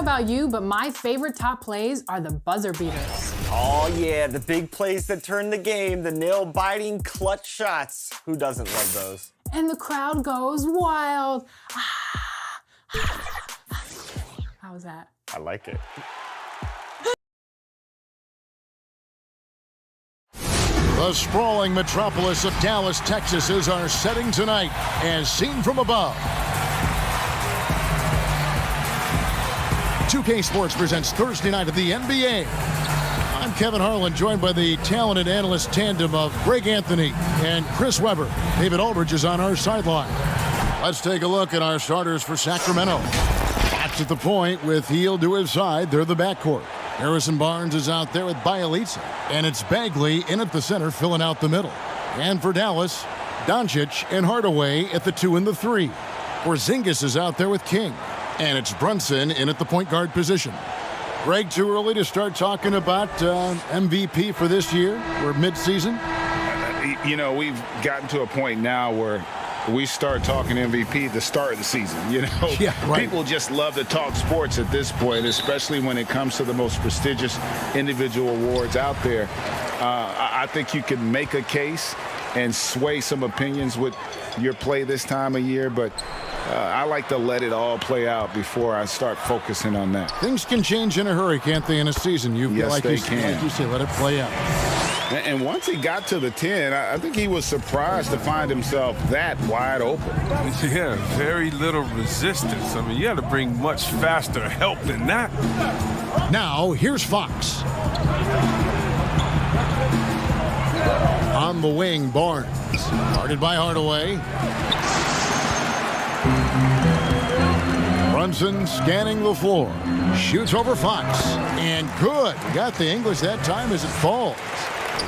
about you, but my favorite top plays are the buzzer beaters. Oh yeah, the big plays that turn the game, the nail-biting clutch shots. Who doesn't love those? And the crowd goes wild. How was that? I like it. The sprawling metropolis of Dallas, Texas is our setting tonight, as seen from above. 2K Sports presents Thursday night of the NBA. I'm Kevin Harlan, joined by the talented analyst tandem of Greg Anthony and Chris Webber. David Aldridge is on our sideline. Let's take a look at our starters for Sacramento. Fox at the point with Hield to his side. They're the backcourt. Harrison Barnes is out there with Bielitsa. And it's Bagley in at the center, filling out the middle. And for Dallas, Doncic and Hardaway at the 2 and the 3. Porzingis is out there with King. And it's Brunson in at the point guard position. Greg, too early to start talking about MVP for this year? We're mid-season. You know, we've gotten to a point now where we start talking MVP at the start of the season. You know, yeah, right. People just love to talk sports at this point, especially when it comes to the most prestigious individual awards out there. I think you can make a case and sway some opinions with your play this time of year, but I like to let it all play out before I start focusing on that. Things can change in a hurry, can't they, in a season? Yes, they can. Like you say, let it play out. And once he got to the 10, I think he was surprised to find himself that wide open. Yeah, very little resistance. I mean, you got to bring much faster help than that. Now, here's Fox. On the wing, Barnes. Guarded by Hardaway. Brunson scanning the floor. Shoots over Fox. And good. Got the English that time as it falls.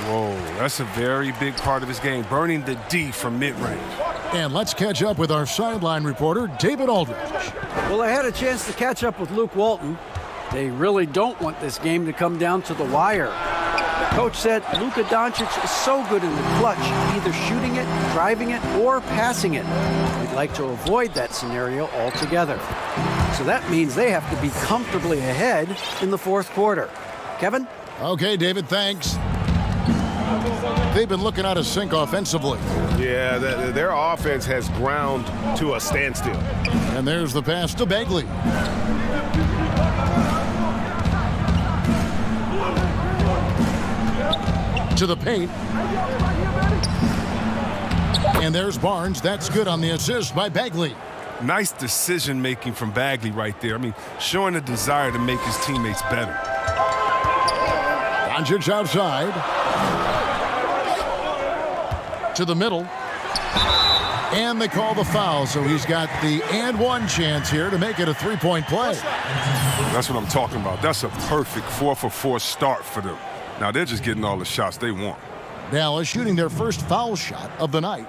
Whoa, that's a very big part of his game, burning the D from mid-range. And let's catch up with our sideline reporter, David Aldridge. Well, I had a chance to catch up with Luke Walton. They really don't want this game to come down to the wire. Coach said Luka Doncic is so good in the clutch, either shooting it, driving it, or passing it. We'd like to avoid that scenario altogether. So that means they have to be comfortably ahead in the fourth quarter. Kevin? Okay, David, thanks. They've been looking out of sync offensively. Yeah, their offense has ground to a standstill. And there's the pass to Bagley. To the paint. And there's Barnes. That's good on the assist by Bagley. Nice decision-making from Bagley right there. I mean, showing a desire to make his teammates better. Doncic outside. To the middle. And they call the foul, so he's got the and one chance here to make it a three-point play. That's what I'm talking about. That's a perfect 4-for-4 start for them. Now they're just getting all the shots they want. Dallas shooting their first foul shot of the night.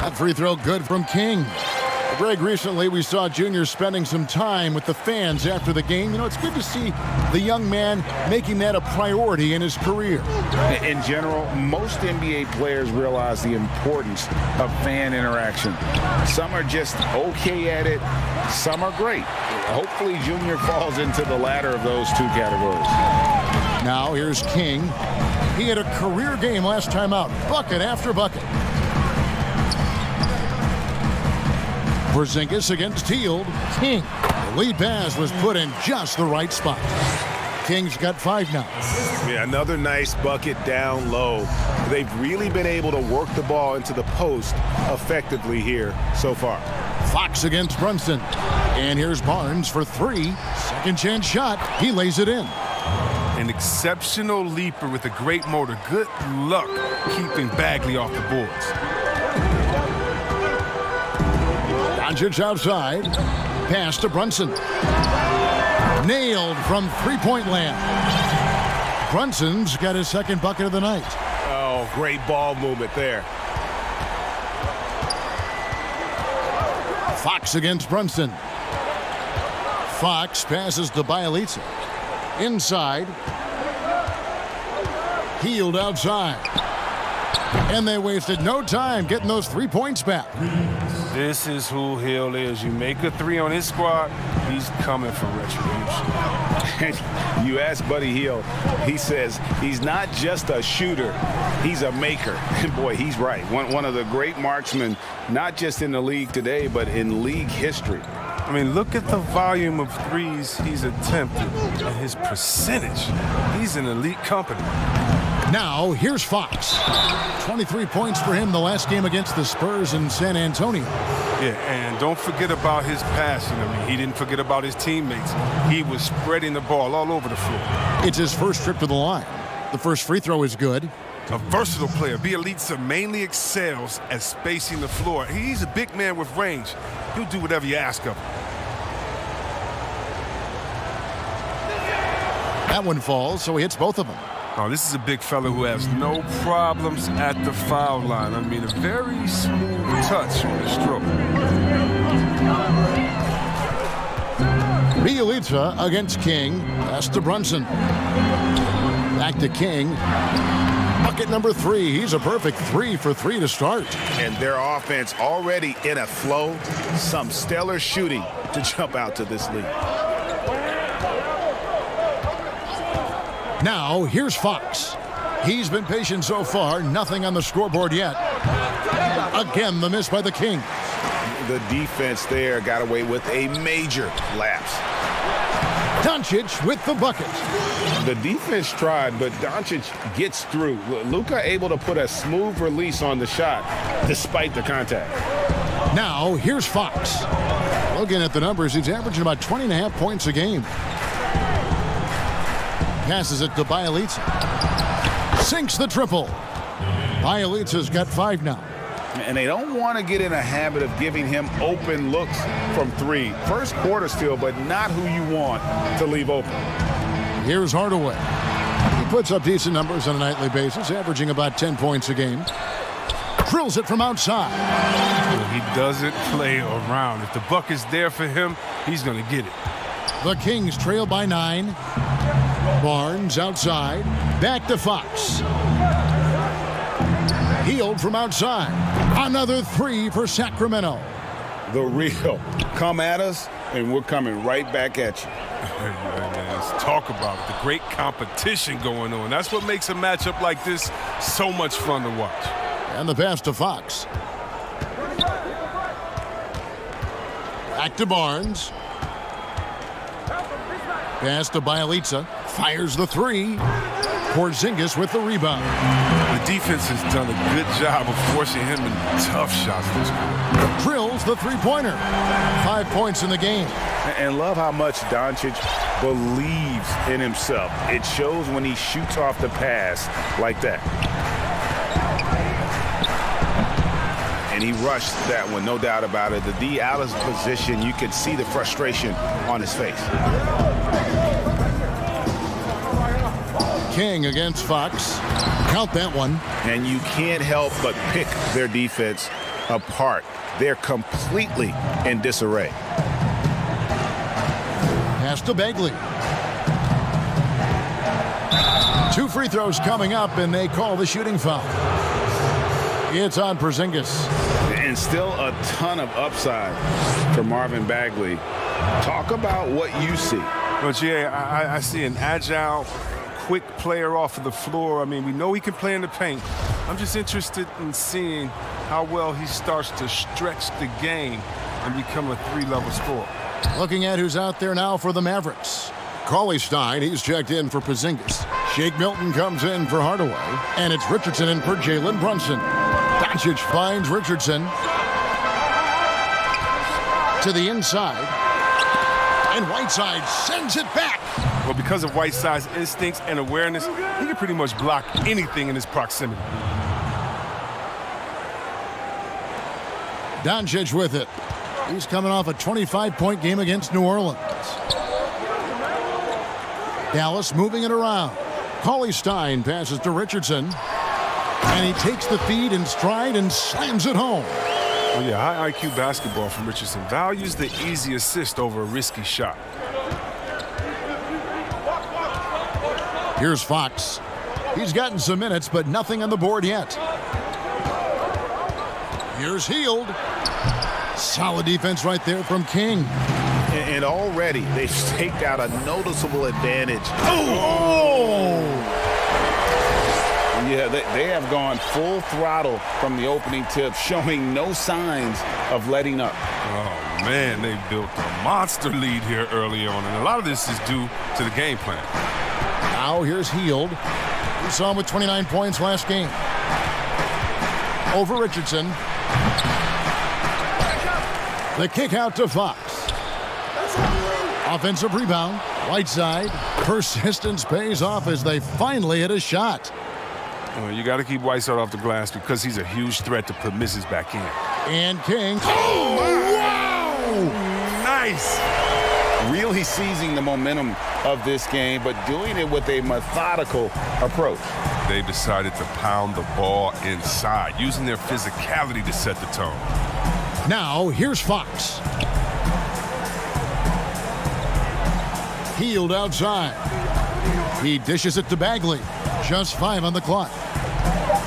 That free throw good from King. Greg, recently we saw Junior spending some time with the fans after the game. You know, it's good to see the young man making that a priority in his career. In general, most NBA players realize the importance of fan interaction. Some are just okay at it. Some are great. Hopefully Junior falls into the latter of those two categories. Now here's King. He had a career game last time out. Bucket after bucket. Porzingis against Hield. King. The lead pass was put in just the right spot. King's got 5 now. Yeah, another nice bucket down low. They've really been able to work the ball into the post effectively here so far. Fox against Brunson. And here's Barnes for 3. Second chance shot. He lays it in. An exceptional leaper with a great motor. Good luck keeping Bagley off the boards. Doncic outside. Pass to Brunson. Nailed from three-point land. Brunson's got his second bucket of the night. Oh, great ball movement there. Fox against Brunson. Fox passes to Bielitsa. Inside. Hield outside. And they wasted no time getting those 3 points back. This is who Hill is. You make a three on his squad, he's coming for retribution. You ask Buddy Hield, he says he's not just a shooter, he's a maker. And boy, he's right. One of the great marksmen, not just in the league today, but in league history. I mean, look at the volume of threes he's attempted and his percentage. He's in elite company. Now, here's Fox. 23 points for him the last game against the Spurs in San Antonio. Yeah, and don't forget about his passing. I mean, he didn't forget about his teammates. He was spreading the ball all over the floor. It's his first trip to the line. The first free throw is good. A versatile player. Bielitsa mainly excels at spacing the floor. He's a big man with range. He'll do whatever you ask of him. That one falls, so he hits both of them. Oh, this is a big fella who has no problems at the foul line. I mean, a very smooth touch on the stroke. Bielitsa against King. Pass to Brunson. Back to King. Bucket number 3. He's a perfect 3 for 3 to start. And their offense already in a flow. Some stellar shooting to jump out to this lead. Now, here's Fox. He's been patient so far. Nothing on the scoreboard yet. Again, the miss by the King. The defense there got away with a major lapse. Doncic with the bucket. The defense tried, but Doncic gets through. Luka able to put a smooth release on the shot despite the contact. Now, here's Fox. Looking at the numbers, he's averaging about 20.5 points a game. Passes it to Bielitsa. Sinks the triple. Bielitsa's got 5 now. And they don't want to get in a habit of giving him open looks from 3. First quarter still, but not who you want to leave open. Here's Hardaway. He puts up decent numbers on a nightly basis, averaging about 10 points a game. Drills it from outside. He doesn't play around. If the buck is there for him, he's going to get it. The Kings trail by 9. Barnes outside. Back to Fox. Hield from outside. Another 3 for Sacramento. The real. Come at us, and we're coming right back at you. Let's talk about it. The great competition going on. That's what makes a matchup like this so much fun to watch. And the pass to Fox. Back to Barnes. Pass to Bielitsa. Fires the 3. Porzingis with the rebound. The defense has done a good job of forcing him in tough shots this quarter. Drills the three-pointer. 5 points in the game. And love how much Doncic believes in himself. It shows when he shoots off the pass like that. And he rushed that one, no doubt about it. The Dallas position, you can see the frustration on his face. King against Fox. Count that one. And you can't help but pick their defense apart. They're completely in disarray. Pass to Bagley. 2 free throws coming up, and they call the shooting foul. It's on Porzingis. And still a ton of upside for Marvin Bagley. Talk about what you see. Well, Jay, I see an agile, quick player off of the floor. I mean, we know he can play in the paint. I'm just interested in seeing how well he starts to stretch the game and become a 3-level scorer. Looking at who's out there now for the Mavericks. Cauley-Stein, he's checked in for Porzingis. Shake Milton comes in for Hardaway. And it's Richardson in for Jalen Brunson. Doncic finds Richardson. To the inside. And Whiteside sends it back. Well, because of Whiteside's instincts and awareness, he can pretty much block anything in his proximity. Doncic with it. He's coming off a 25-point game against New Orleans. Dallas moving it around. Cauley-Stein passes to Richardson. And he takes the feed in stride and slams it home. Well, yeah, high IQ basketball from Richardson. Values the easy assist over a risky shot. Here's Fox. He's gotten some minutes, but nothing on the board yet. Here's Hield. Solid defense right there from King. And already they've staked out a noticeable advantage. Oh! Yeah, they have gone full throttle from the opening tip, showing no signs of letting up. Oh, man, they built a monster lead here early on, and a lot of this is due to the game plan. Now here's Hield. We saw him with 29 points last game. Over Richardson. The kick out to Fox. Offensive rebound. Right side. Persistence pays off as they finally hit a shot. You got to keep Whiteside off the glass because he's a huge threat to put misses back in. And King. Oh, wow! Nice! Really seizing the momentum of this game, but doing it with a methodical approach. They decided to pound the ball inside, using their physicality to set the tone. Now, here's Fox. Hield outside. He dishes it to Bagley. Just 5 on the clock.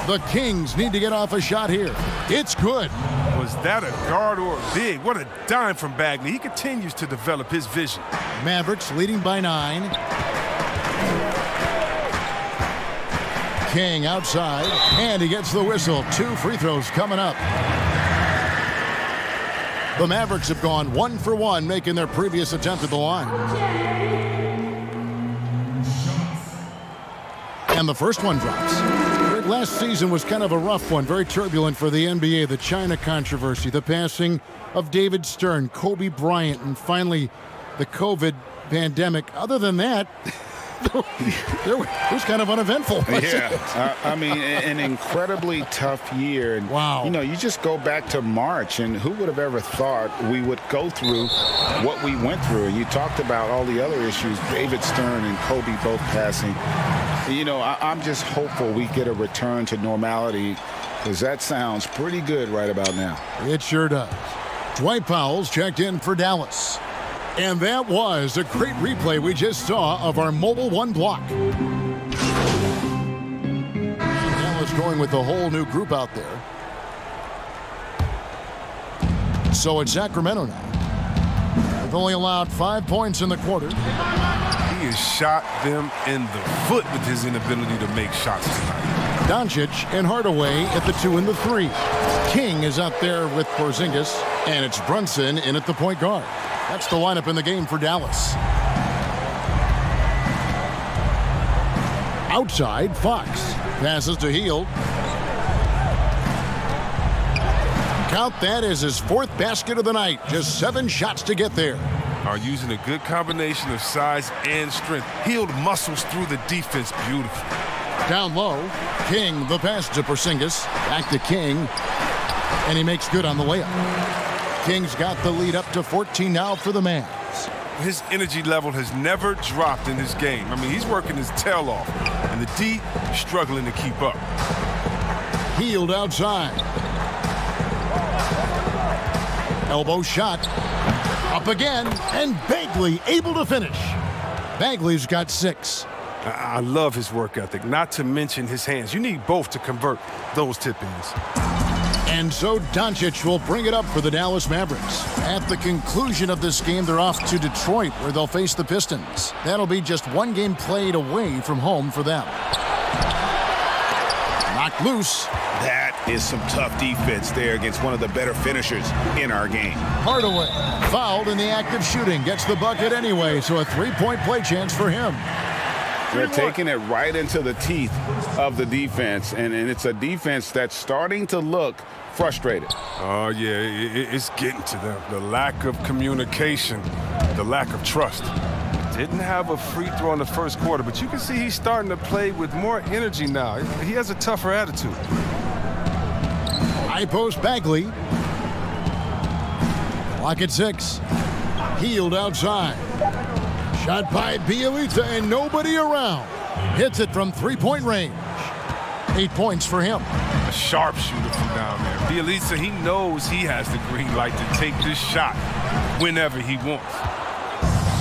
The Kings need to get off a shot here. It's good. Was that a guard or a big? What a dime from Bagley. He continues to develop his vision. Mavericks leading by 9. King outside, and he gets the whistle. 2 free throws coming up. The Mavericks have gone 1 for 1, making their previous attempt at the line. And the first one drops. Last season was kind of a rough one, very turbulent for the NBA. The China controversy, the passing of David Stern, Kobe Bryant, and finally the COVID pandemic. Other than that, it was kind of uneventful. Yeah, I mean, an incredibly tough year. And, wow. You know, you just go back to March, and who would have ever thought we would go through what we went through? And you talked about all the other issues, David Stern and Kobe both passing. You know, I'm just hopeful we get a return to normality, because that sounds pretty good right about now. It sure does. Dwight Powell's checked in for Dallas. And that was a great replay we just saw of our Mobile One block. Dallas going with a whole new group out there. So it's Sacramento now. They've only allowed 5 points in the quarter. He has shot them in the foot with his inability to make shots tonight. Doncic and Hardaway at the 2 and the 3. King is out there with Porzingis, and it's Brunson in at the point guard. That's the lineup in the game for Dallas. Outside, Fox passes to Hield. Count that as his 4th basket of the night. Just 7 shots to get there. Are using a good combination of size and strength. Hield muscles through the defense beautifully. Down low, King, the pass to Porzingis. Back to King, and he makes good on the layup. King's got the lead up to 14 now for the Mavs. His energy level has never dropped in this game. I mean, he's working his tail off, and the D struggling to keep up. Hield outside. Elbow shot. Up again, and Bagley able to finish. Bagley's got 6. I love his work ethic, not to mention his hands. You need both to convert those tip-ins. And so Doncic will bring it up for the Dallas Mavericks. At the conclusion of this game, they're off to Detroit, where they'll face the Pistons. That'll be just 1 game played away from home for them. Knocked loose. That is some tough defense there against one of the better finishers in our game. Hardaway, fouled in the act of shooting, gets the bucket anyway, so a 3-point play chance for him. They're taking it right into the teeth of the defense, and it's a defense that's starting to look frustrated. Oh, yeah, it's getting to them. The lack of communication, the lack of trust. Didn't have a free throw in the first quarter, but you can see he's starting to play with more energy now. He has a tougher attitude. High post Bagley. Clock at 6. Hield outside. Shot by Bielitsa and nobody around. Hits it from 3-point range. 8 points for him. A sharpshooter from down there. Bielitsa, he knows he has the green light to take this shot whenever he wants.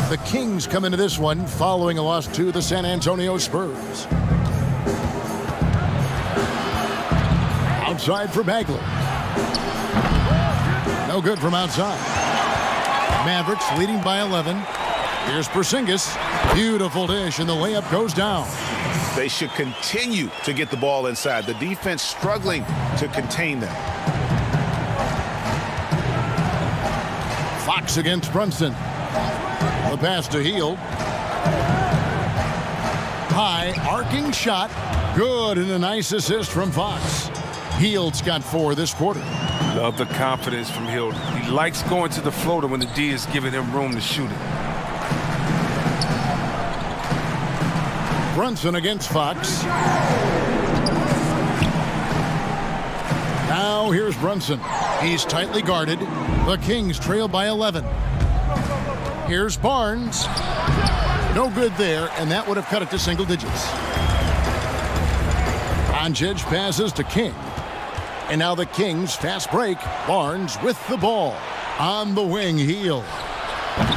The Kings come into this one following a loss to the San Antonio Spurs. outside for Bagley. No good from outside. Mavericks leading by 11. Here's Porzingis. Beautiful dish, and the layup goes down. They should continue to get the ball inside. The defense struggling to contain them. Fox against Brunson. The pass to Hield. High arcing shot. Good, and a nice assist from Fox. Hield's got 4 this quarter. Love the confidence from Hield. He likes going to the floater when the D is giving him room to shoot it. Brunson against Fox. Now here's Brunson. He's tightly guarded. The Kings trail by 11. Here's Barnes. No good there, and that would have cut it to single digits. Doncic passes to King. And now the Kings fast break. Barnes with the ball. On the wing, Hield.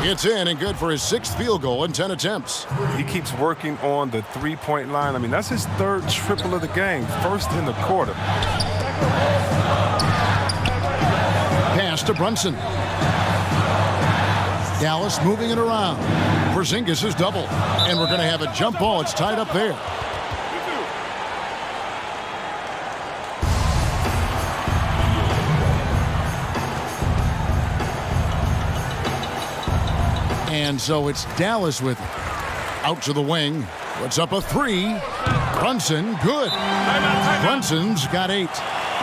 It's in and good for his 6th field goal in 10 attempts. He keeps working on the three-point line. I mean, that's his 3rd triple of the game. First in the quarter. Pass to Brunson. Dallas moving it around. Porzingis is double. And we're going to have a jump ball. It's tied up there. And so it's Dallas with it. Out to the wing. Puts up a 3. Brunson, good. Brunson's got 8.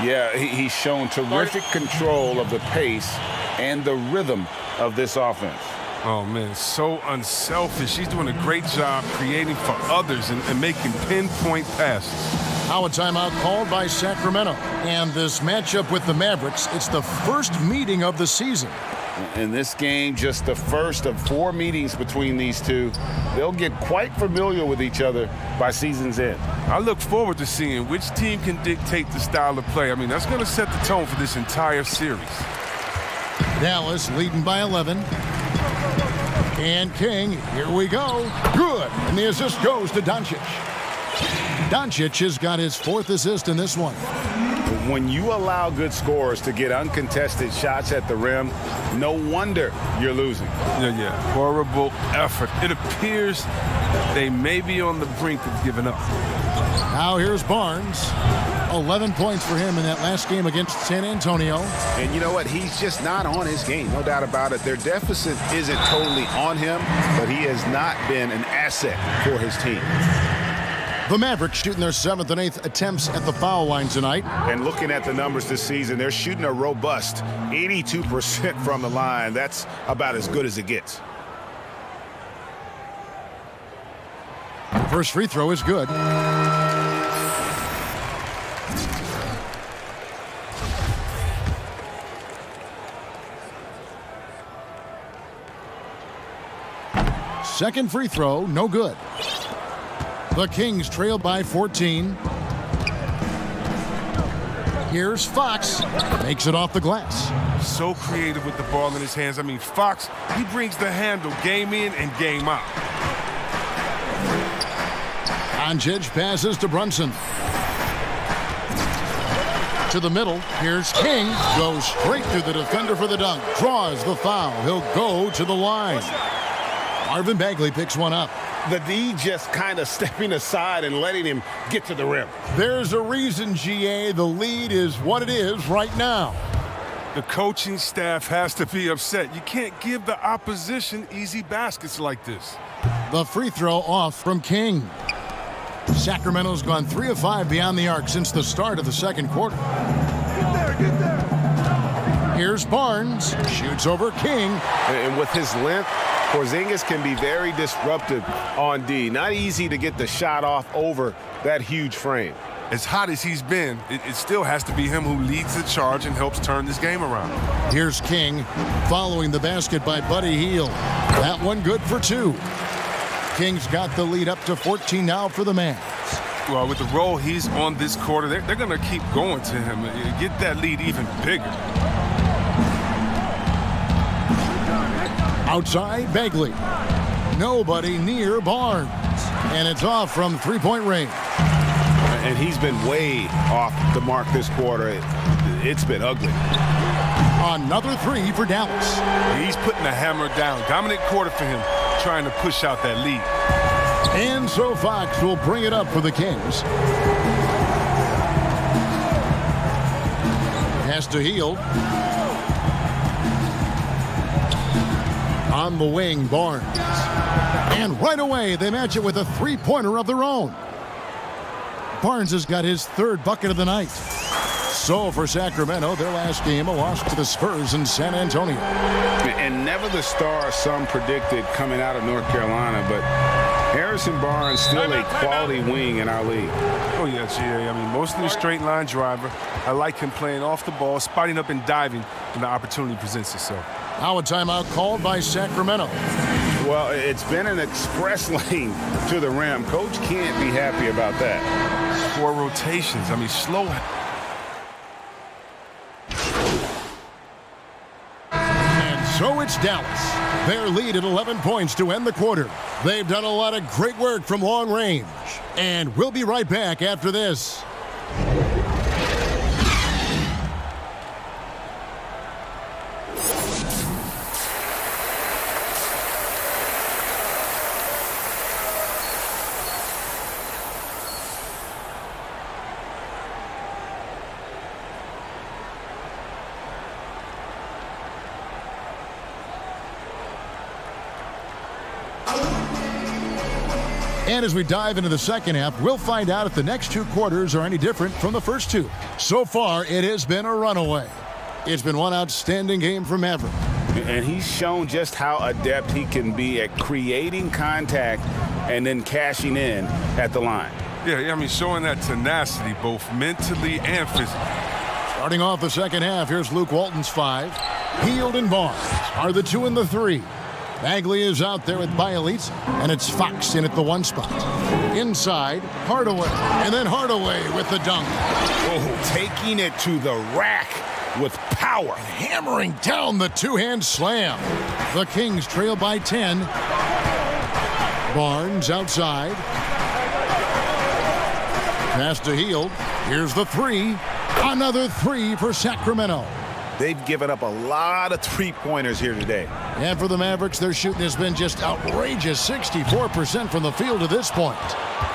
Yeah, he's shown terrific control of the pace and the rhythm of this offense. Oh, man, so unselfish. He's doing a great job creating for others and making pinpoint passes. Now a timeout called by Sacramento. And this matchup with the Mavericks, it's the first meeting of the season. In this game, just the first of 4 meetings between these two. They'll get quite familiar with each other by season's end. I look forward to seeing which team can dictate the style of play. I mean, that's going to set the tone for this entire series. Dallas leading by 11. And King, here we go. Good. And the assist goes to Doncic. Doncic has got his 4th assist in this one. When you allow good scorers to get uncontested shots at the rim, no wonder you're losing. Yeah. Horrible effort. It appears they may be on the brink of giving up. Now here's Barnes. 11 points for him in that last game against San Antonio. And you know what? He's just not on his game, no doubt about it. Their deficit isn't totally on him, but he has not been an asset for his team. The Mavericks shooting their 7th and 8th attempts at the foul line tonight. And looking at the numbers this season, they're shooting a robust 82% from the line. That's about as good as it gets. First free throw is good. Second free throw, no good. The Kings trail by 14. Here's Fox. Makes it off the glass. So creative with the ball in his hands. I mean, Fox, he brings the handle game in and game out. Doncic passes to Brunson. To the middle. Here's King. Goes straight through the defender for the dunk. Draws the foul. He'll go to the line. Marvin Bagley picks one up. The D just kind of stepping aside and letting him get to the rim. There's a reason, GA, the lead is what it is right now. The coaching staff has to be upset. You can't give the opposition easy baskets like this. The free throw off from King. Sacramento's gone 3 of 5 beyond the arc since the start of the second quarter. Get there. Here's Barnes. Shoots over King. And with his length, Porzingis can be very disruptive on D. Not easy to get the shot off over that huge frame. As hot as he's been, it still has to be him who leads the charge and helps turn this game around. Here's King following the basket by Buddy Hield. That one good for 2. King's got the lead up to 14 now for the Mavs. Well, with the role he's on this quarter, they're going to keep going to him and get that lead even bigger. Outside, Bagley. Nobody near Barnes. And it's off from 3-point range. and he's been way off the mark this quarter. It's been ugly. Another three for Dallas. He's putting the hammer down. Dominant quarter for him, trying to push out that lead. And so Fox will bring it up for the Kings. Has to Hield. On the wing, Barnes. And right away, they match it with a three-pointer of their own. Barnes has got his third bucket of the night. So for Sacramento, their last game, a loss to the Spurs in San Antonio. And never the star some predicted coming out of North Carolina, but Harrison Barnes still a quality wing in our league. Oh, yeah, GA. I mean, mostly a straight line driver. I like him playing off the ball, spotting up and diving when the opportunity presents itself. Now a timeout called by Sacramento. Well, it's been an express lane to the rim. Coach can't be happy about that. 4 rotations. I mean, slow. And so it's Dallas. Their lead at 11 points to end the quarter. They've done a lot of great work from long range. And we'll be right back after this. And as we dive into the second half, we'll find out if the next two quarters are any different from the first two. So far, it has been a runaway. It's been one outstanding game for Maverick. And he's shown just how adept he can be at creating contact and then cashing in at the line. Yeah, I mean, showing that tenacity both mentally and physically. Starting off the second half, here's Luke Walton's 5. Hield and Barnes are the 2 and the 3. Bagley is out there with Bielitz, and it's Fox in at the 1 spot. Inside, Hardaway, and then Hardaway with the dunk. Oh, taking it to the rack with power. Hammering down the two-hand slam. The Kings trail by 10. Barnes outside. Pass to Hield. Here's the 3. Another 3 for Sacramento. They've given up a lot of three-pointers here today. And for the Mavericks, their shooting has been just outrageous. 64% from the field to this point.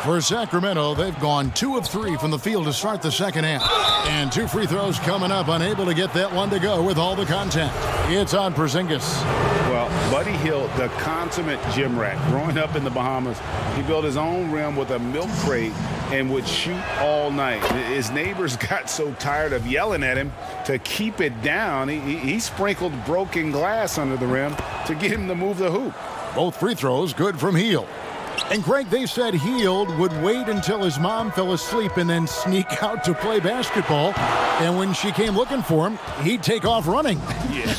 For Sacramento, they've gone 2 of 3 from the field to start the second half. And 2 free throws coming up, unable to get that one to go with all the contact. It's on Porzingis. Well, Buddy Hield, the consummate gym rat. Growing up in the Bahamas, he built his own rim with a milk crate and would shoot all night. His neighbors got so tired of yelling at him to keep it down. He sprinkled broken glass under the rim to get him to move the hoop. Both free throws good from Hield. And Greg, they said Hield would wait until his mom fell asleep and then sneak out to play basketball. And when she came looking for him, he'd take off running. Yeah,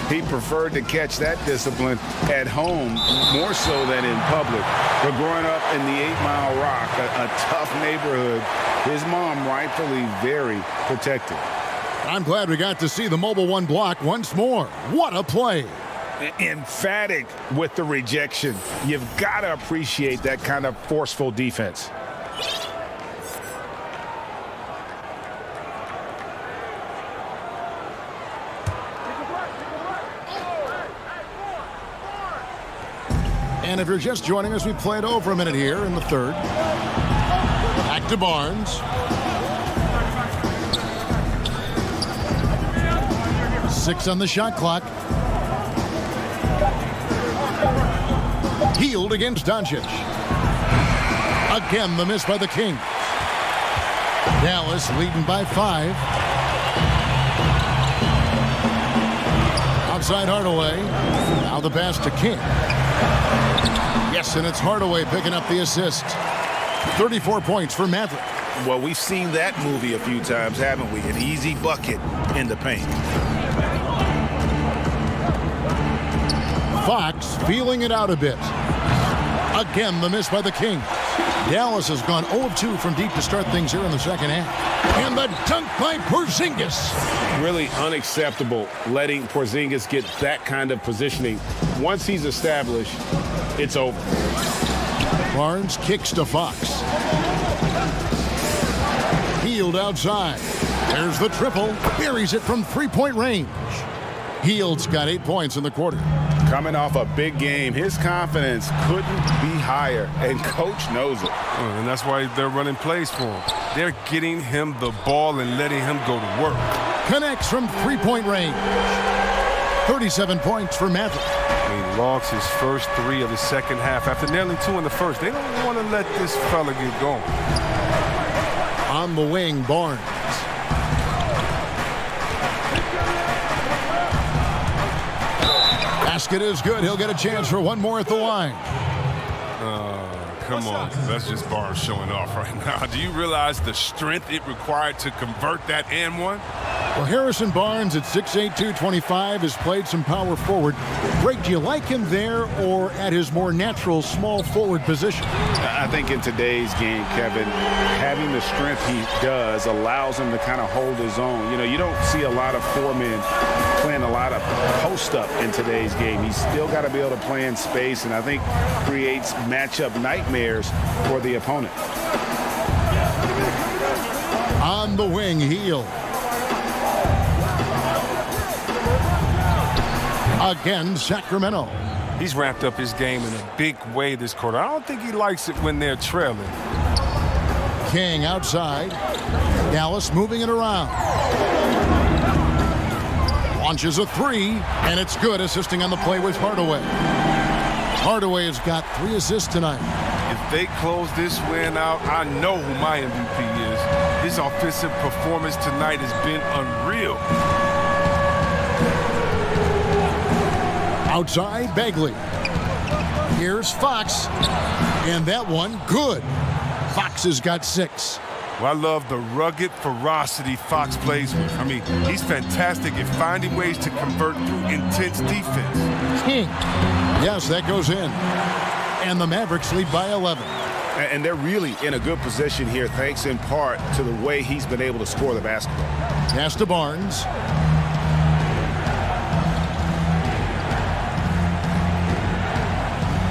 he preferred to catch that discipline at home more so than in public. But growing up in the 8 Mile Rock, a tough neighborhood, his mom rightfully very protective. I'm glad we got to see the mobile 1 block once more. What a play. Emphatic with the rejection. You've got to appreciate that kind of forceful defense. And if you're just joining us, we played over a minute here in the third. Back to Barnes. Six on the shot clock. Hield against Doncic. Again, the miss by the Kings. Dallas leading by 5. Outside Hardaway. Now the pass to King. Yes, and it's Hardaway picking up the assist. 34 points for Maverick. Well, we've seen that movie a few times, haven't we? An easy bucket in the paint. Fox feeling it out a bit. Again, the miss by the Kings. Dallas has gone 0 of 2 from deep to start things here in the second half. And the dunk by Porzingis. Really unacceptable letting Porzingis get that kind of positioning. Once he's established, it's over. Barnes kicks to Fox. Hield outside. There's the triple. Buries it from three-point range. Hield's got 8 points in the quarter. Coming off a big game, his confidence couldn't be higher, and coach knows it. And that's why they're running plays for him. They're getting him the ball and letting him go to work. Connects from three-point range. 37 points for Maverick. He logs his first 3 of the second half after nailing 2 in the first. They don't want to let this fella get going. On the wing, Barnes. Basket is good. He'll get a chance for one more at the line. Come on. That's just Barnes showing off right now. Do you realize the strength it required to convert that and one? Well, Harrison Barnes at 6'8", 225 has played some power forward. Greg, do you like him there or at his more natural small forward position? I think in today's game, Kevin, having the strength he does allows him to kind of hold his own. You know, you don't see a lot of 4 men playing a lot of post-up in today's game. He's still got to be able to play in space, and I think creates matchup nightmares for the opponent. On the wing, Hield. Again, Sacramento. He's ramped up his game in a big way this quarter. I don't think he likes it when they're trailing. King outside. Dallas moving it around. Launches a 3, and it's good, assisting on the play with Hardaway. Hardaway has got 3 assists tonight. If they close this win out, I know who my MVP is. His offensive performance tonight has been unreal. Outside, Bagley. Here's Fox. And that one, good. Fox has got 6. Well, I love the rugged ferocity Fox plays with. I mean, he's fantastic at finding ways to convert through intense defense. King. Yes, that goes in. And the Mavericks lead by 11. And they're really in a good position here, thanks in part to the way he's been able to score the basketball. Pass to Barnes.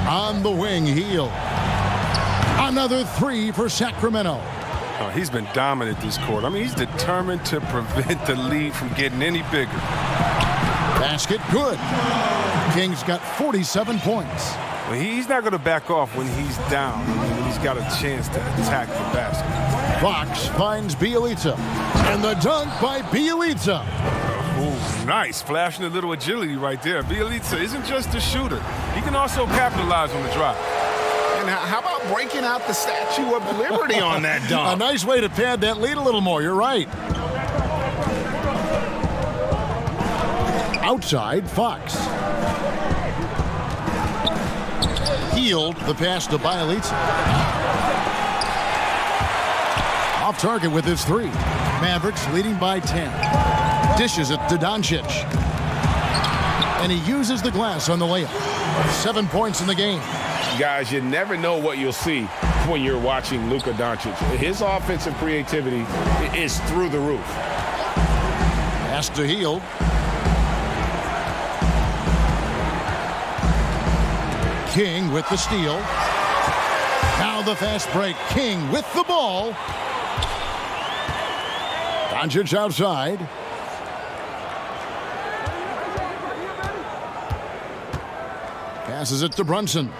On the wing, Hield. Another 3 for Sacramento. Oh, he's been dominant this quarter. I mean, he's determined to prevent the lead from getting any bigger. Basket good. King's got 47 points. Well, he's not going to back off when he's down. I mean, when he's got a chance to attack the basket. Fox finds Bielitsa. And the dunk by Bielitsa. Oh, nice. Flashing a little agility right there. Bielitsa isn't just a shooter. He can also capitalize on the drive. And how about breaking out the Statue of Liberty on that dunk? A nice way to pad that lead a little more. You're right. Outside, Fox. Hield the pass to Bielitsa. Off target with his 3. Mavericks leading by 10. Dishes it to Doncic. And he uses the glass on the layup. 7 points in the game. Guys, you never know what you'll see when you're watching Luka Doncic. His offensive creativity is through the roof. Pass to Hield. King with the steal. Now the fast break. King with the ball. Doncic outside. Passes it to Brunson.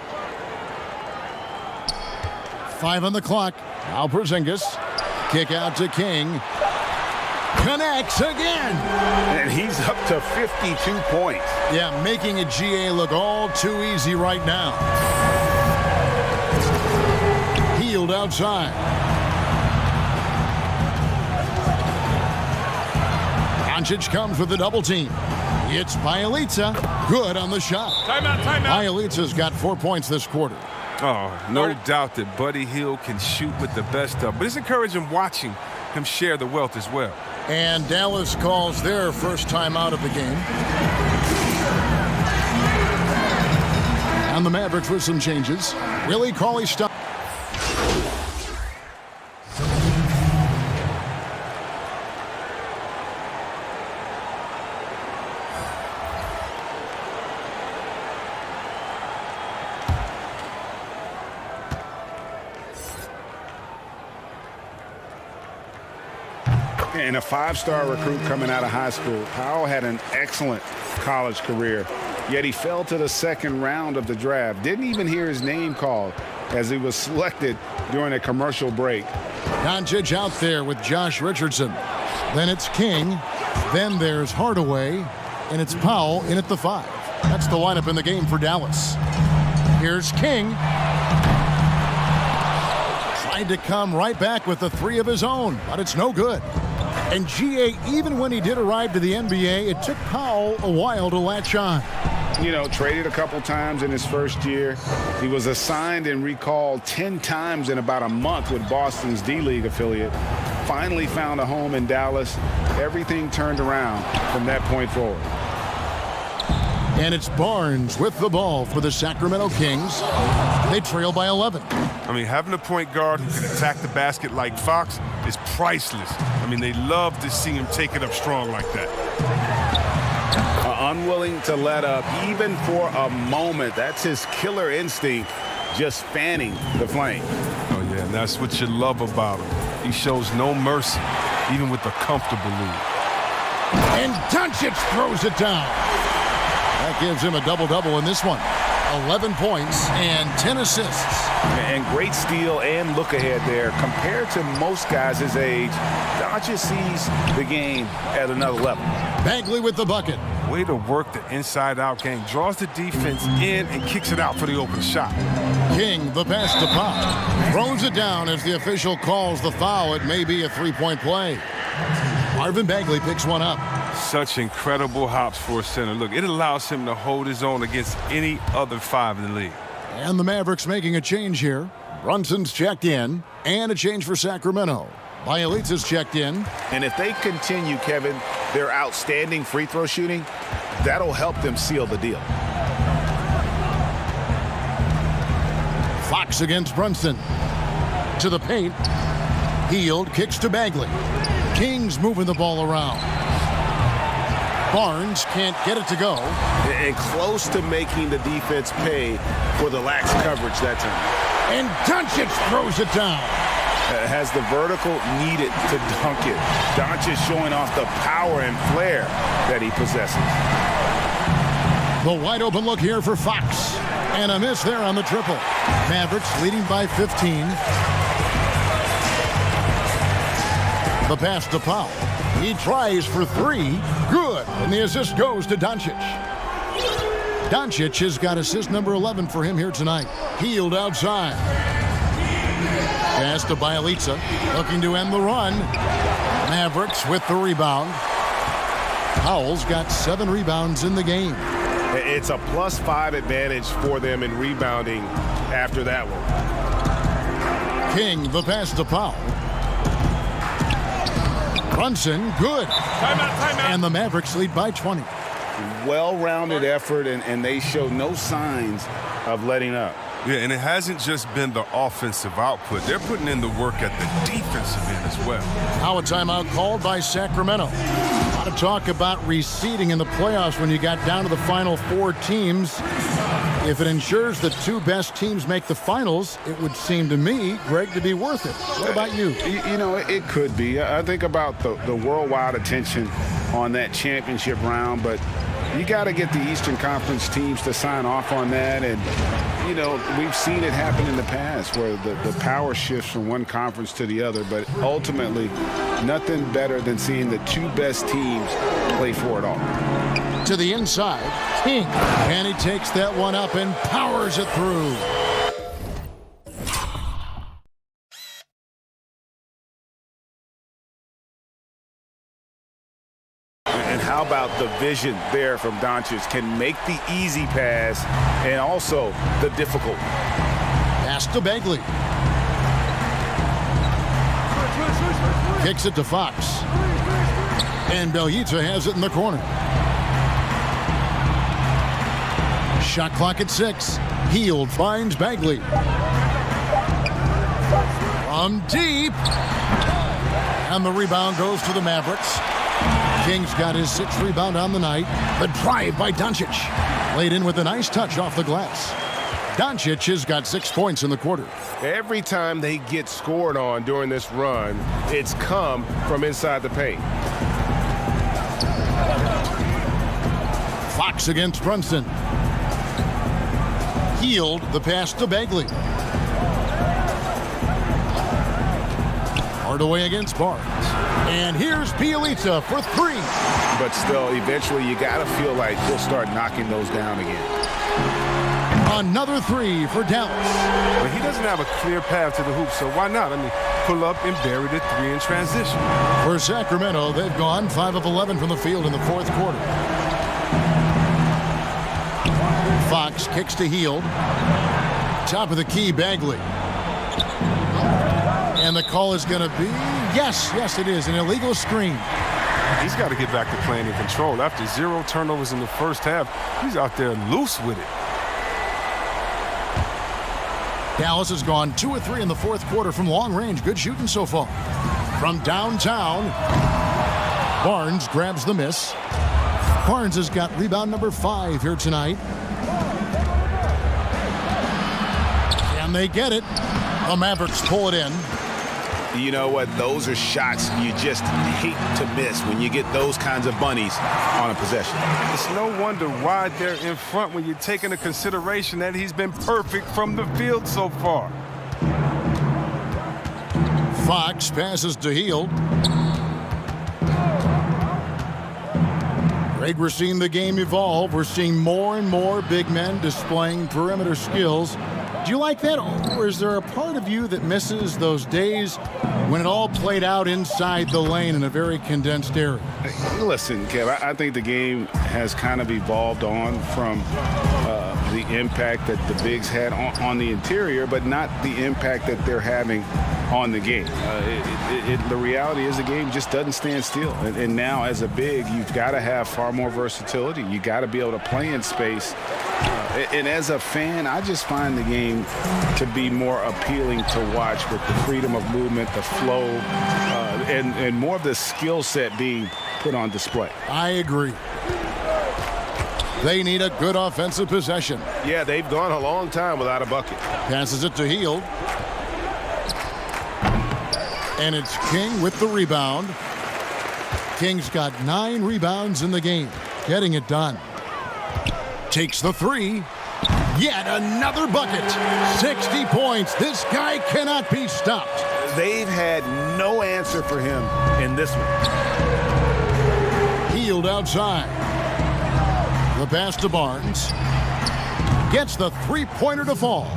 5 on the clock. Now Porzingis. Kick out to King. Connects again. And he's up to 52 points. Yeah, making a GA look all too easy right now. Hield outside. Doncic comes with the double team. It's Bielitsa. Good on the shot. Timeout, timeout. Bielitsa's got 4 points this quarter. Oh, no doubt that Buddy Hield can shoot with the best of, but it's encouraging watching him share the wealth as well. And Dallas calls their first time out of the game. And the Mavericks with some changes. Willie Cauley-Stein. And a five-star recruit coming out of high school. Powell had an excellent college career, yet he fell to the second round of the draft. Didn't even hear his name called as he was selected during a commercial break. Doncic out there with Josh Richardson. Then it's King. Then there's Hardaway. And it's Powell in at the 5. That's the lineup in the game for Dallas. Here's King. Tried to come right back with the 3 of his own, but it's no good. And GA, even when he did arrive to the NBA, it took Powell a while to latch on. You know, traded a couple times in his first year. He was assigned and recalled 10 times in about a month with Boston's D-League affiliate. Finally found a home in Dallas. Everything turned around from that point forward. And it's Barnes with the ball for the Sacramento Kings. They trail by 11. I mean, having a point guard who can attack the basket like Fox is priceless. I mean, they love to see him take it up strong like that. Unwilling to let up even for a moment. That's his killer instinct, just fanning the flame. Oh, yeah, and that's what you love about him. He shows no mercy, even with a comfortable lead. And Doncic throws it down. That gives him a double-double in this one. 11 points and 10 assists. And great steal and look ahead there. Compared to most guys his age, Doncic sees the game at another level. Bagley with the bucket. Way to work the inside-out game. Draws the defense in and kicks it out for the open shot. King, the pass to Pop. Throws it down as the official calls the foul. It may be a three-point play. Marvin Bagley picks one up. Such incredible hops for a center. Look, it allows him to hold his own against any other 5 in the league. And the Mavericks making a change here. Brunson's checked in, and a change for Sacramento. Bielitsa's checked in. And if they continue, Kevin, their outstanding free throw shooting, that'll help them seal the deal. Fox against Brunson. To the paint. Hield kicks to Bagley. King's moving the ball around. Barnes can't get it to go. And close to making the defense pay for the lax coverage that time. And Doncic throws it down. Has the vertical needed to dunk it. Doncic showing off the power and flair that he possesses. The wide open look here for Fox. And a miss there on the triple. Mavericks leading by 15. The pass to Powell. He tries for 3. Good. And the assist goes to Doncic. Doncic has got assist number 11 for him here tonight. Hield outside. Pass to Bielitsa. Looking to end the run. Mavericks with the rebound. Powell's got 7 rebounds in the game. It's a +5 advantage for them in rebounding after that one. King, the pass to Powell. Brunson, good. Timeout. And the Mavericks lead by 20. Well-rounded effort, and they show no signs of letting up. Yeah, and it hasn't just been the offensive output. They're putting in the work at the defensive end as well. Now a timeout called by Sacramento. A lot of talk about reseeding in the playoffs when you got down to the final 4 teams. If it ensures the 2 best teams make the finals, it would seem to me, Greg, to be worth it. What about you? You know, it could be. I think about the worldwide attention on that championship round, but you got to get the Eastern Conference teams to sign off on that. And, you know, we've seen it happen in the past where the power shifts from one conference to the other. But ultimately, nothing better than seeing the 2 best teams play for it all. To the inside, King. And he takes that one up and powers it through. And how about the vision there from Doncic? Can make the easy pass and also the difficult. Pass to Bagley. Kicks it to Fox. And Bielitsa has it in the corner. Shot clock at 6. Hield finds Bagley. From deep. And the rebound goes to the Mavericks. King's got his 6th rebound on the night. The drive by Doncic. Laid in with a nice touch off the glass. Doncic has got 6 points in the quarter. Every time they get scored on during this run, it's come from inside the paint. Fox against Brunson. Healed the pass to Bagley. Hardaway against Barnes. And here's Bielitsa for 3. But still, eventually you got to feel like he'll start knocking those down again. Another 3 for Dallas. But he doesn't have a clear path to the hoop, so why not? I mean, pull up and bury the 3 in transition. For Sacramento, they've gone 5 of 11 from the field in the fourth quarter. Fox kicks to Hield. Top of the key, Bagley. And the call is going to be, yes, it is, an illegal screen. He's got to get back to playing in control. After 0 turnovers in the first half, he's out there loose with it. Dallas has gone 2 of 3 in the fourth quarter from long range. Good shooting so far. From downtown, Barnes grabs the miss. Barnes has got rebound number 5 here tonight. And they get it. The Mavericks pull it in. You know what? Those are shots you just hate to miss when you get those kinds of bunnies on a possession. It's no wonder why they're in front when you take into consideration that he's been perfect from the field so far. Fox passes to Hield. Greg, we're seeing the game evolve. We're seeing more and more big men displaying perimeter skills. Do you like that, or is there a part of you that misses those days when it all played out inside the lane in a very condensed area? Listen, Kev, I think the game has kind of evolved on from the impact that the bigs had on the interior, but not the impact that they're having on the game. The reality is the game just doesn't stand still. And now as a big, you've got to have far more versatility. You got to be able to play in space. And as a fan, I just find the game to be more appealing to watch with the freedom of movement, the flow, and more of the skill set being put on display. I agree. They need a good offensive possession. Yeah, they've gone a long time without a bucket. Passes it to Hield. And it's King with the rebound. King's got 9 rebounds in the game, getting it done. Takes the 3. Yet another bucket. 60 points. This guy cannot be stopped. They've had no answer for him in this one. Hield outside. The pass to Barnes. Gets the 3-pointer to fall.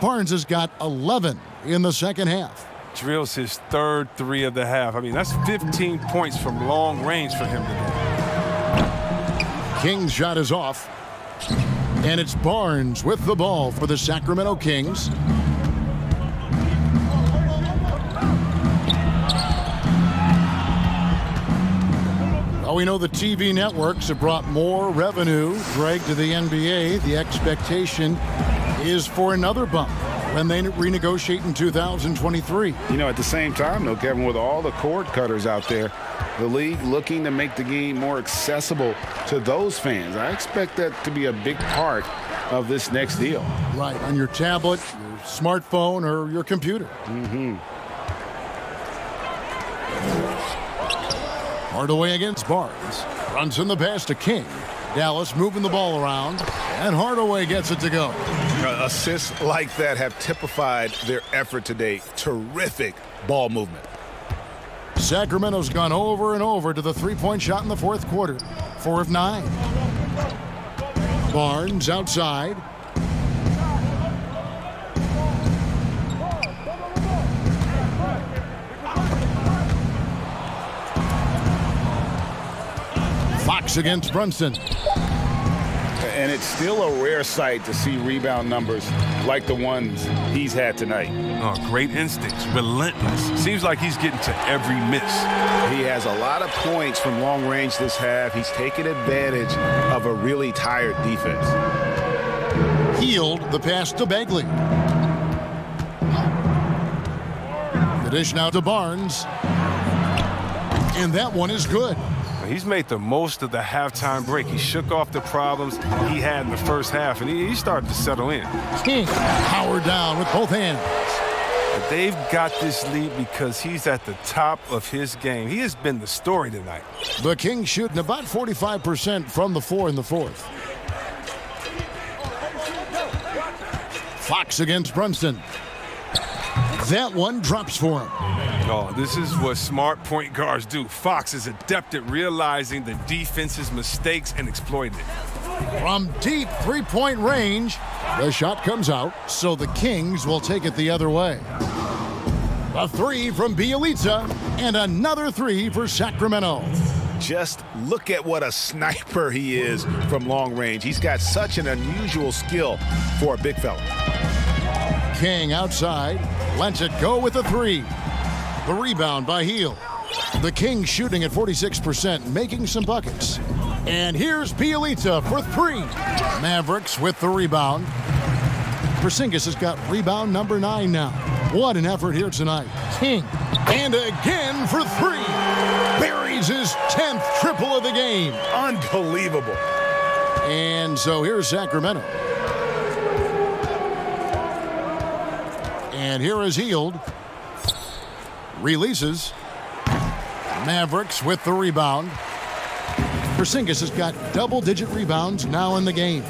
Barnes has got 11 in the second half. Drills his third 3 of the half. I mean, that's 15 points from long range for him today. King's shot is off. And it's Barnes with the ball for the Sacramento Kings. Well, we know the TV networks have brought more revenue, Greg, to the NBA. The expectation is for another bump when they renegotiate in 2023. You know, at the same time, though, Kevin, with all the cord cutters out there, the league looking to make the game more accessible to those fans. I expect that to be a big part of this next deal. Right, on your tablet, your smartphone, or your computer. Hardaway against Barnes. Runs in the pass to King. Dallas moving the ball around, and Hardaway gets it to go. Assists like that have typified their effort today. Terrific ball movement. Sacramento's gone over and over to the 3-point shot in the fourth quarter. 4 of 9. Barnes outside. Fox against Brunson. And it's still a rare sight to see rebound numbers like the ones he's had tonight. Oh, great instincts, relentless. Seems like he's getting to every miss. He has a lot of points from long range this half. He's taken advantage of a really tired defense. Hield the pass to Bagley. The dish now to Barnes. And that one is good. He's made the most of the halftime break. He shook off the problems he had in the first half, and he started to settle in. King powered down with both hands. But they've got this lead because he's at the top of his game. He has been the story tonight. The Kings shooting about 45% from the floor in the fourth. Fox against Brunson. That one drops for him. Oh, this is what smart point guards do. Fox is adept at realizing the defense's mistakes and exploiting it. From deep three-point range, the shot comes out, so the Kings will take it the other way. A three from Bielitsa, and another three for Sacramento. Just look at what a sniper he is from long range. He's got such an unusual skill for a big fella. King outside, lets it go with a three. The rebound by Heel. The Kings shooting at 46%, making some buckets. And here's Bielitsa for three. Mavericks with the rebound. Porzingis has got rebound number 9 now. What an effort here tonight. King, and again for three. Buries his 10th triple of the game. Unbelievable. And so here's Sacramento. And here is Hield. Releases. Mavericks with the rebound. Porzingis has got double-digit rebounds now in the game.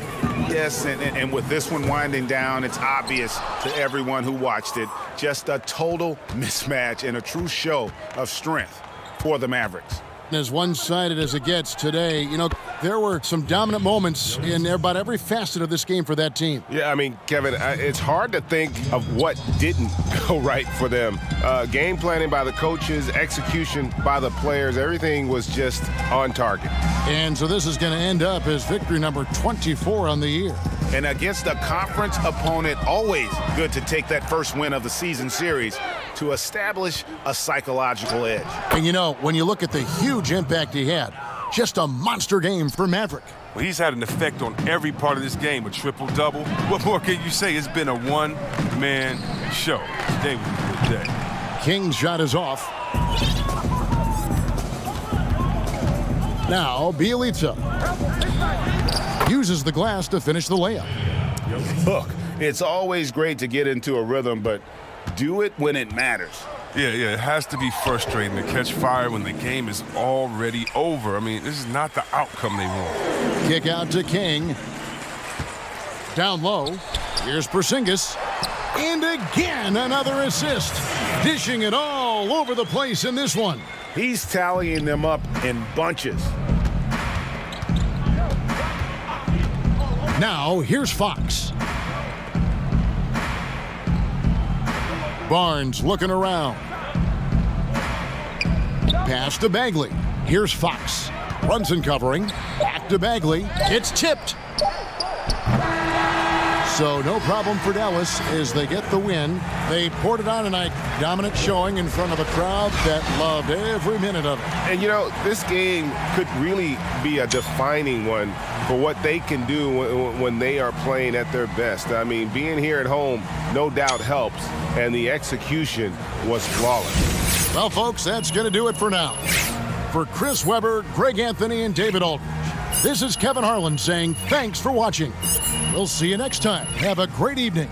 Yes, and with this one winding down, it's obvious to everyone who watched it. Just a total mismatch and a true show of strength for the Mavericks. As one-sided as it gets today, you know, there were some dominant moments in about every facet of this game for that team. Yeah, I mean, Kevin, it's hard to think of what didn't go right for them. Game planning by the coaches, execution by the players, everything was just on target. And so this is going to end up as victory number 24 on the year. And against a conference opponent, always good to take that first win of the season series to establish a psychological edge. And you know, when you look at the huge impact he had, just a monster game for Maverick. Well, he's had an effect on every part of this game, a triple-double. What more can you say? It's been a one-man show. Today was a good day. King's shot is off. Now, Bielitsa uses the glass to finish the layup. Look, it's always great to get into a rhythm, but do it when it matters. Yeah, it has to be frustrating to catch fire when the game is already over. I mean, this is not the outcome they want. Kick out to King. Down low. Here's Porzingis. And again, another assist. Dishing it all over the place in this one. He's tallying them up in bunches. Now, here's Fox. Barnes looking around. Pass to Bagley. Here's Fox. Brunson covering. Back to Bagley. It's tipped. So no problem for Dallas as they get the win. They poured it on tonight. Dominant showing in front of a crowd that loved every minute of it. And, you know, this game could really be a defining one for what they can do when they are playing at their best. I mean, being here at home, no doubt helps, and the execution was flawless. Well, folks, that's going to do it for now. For Chris Webber, Greg Anthony, and David Aldridge, this is Kevin Harlan saying thanks for watching. We'll see you next time. Have a great evening.